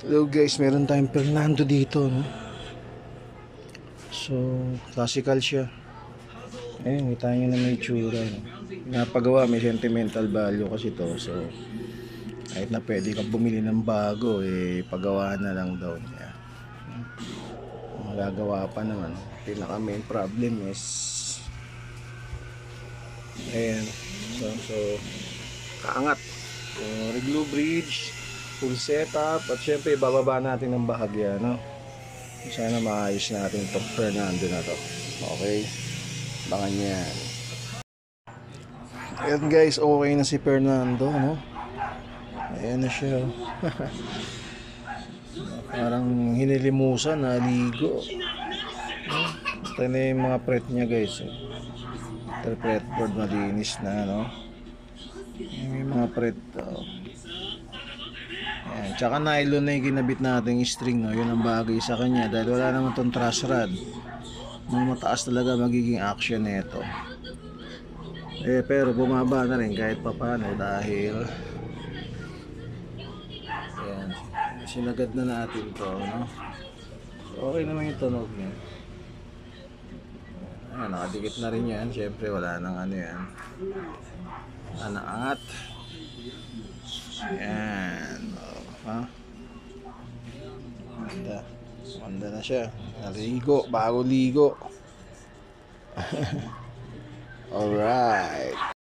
Hello guys, meron tayong Fernando dito, no? So, classical siya. Ayun, kita nyo na may tsura, no? Napagawa, may sentimental value kasi to. So, kahit na pwede kang bumili ng bago, eh, pagawa na lang daw niya. Magagawa pa naman. Pinaka main problem is ayan. So kaangat. So, Reglo bridge, full setup, at syempre bababa natin ng bahagya, no? Sana maayos natin itong Fernando na to. Okay, bangan yan. Ayan guys, okay na si Fernando, no? Ayan na siya. Parang hinilimusan, naligo. Ito na yung mga pret niya guys. Fretboard malinis na, no? May mga pret. Ayan. Tsaka nylon na yung ginabit natin string, no? Yun ang bagay sa kanya dahil wala naman tong truss rod. Mataas talaga magiging action nito. Eh, pero bumaba na rin kahit papano dahil ayan, sinagad na natin to, no? So, okay naman yung tunog niya. Ayan, nakadikit na rin yan. Siyempre wala nang ano yan, anaangat. Ayan, ha? Manda na siya. Naligo, bago ligo. Alright.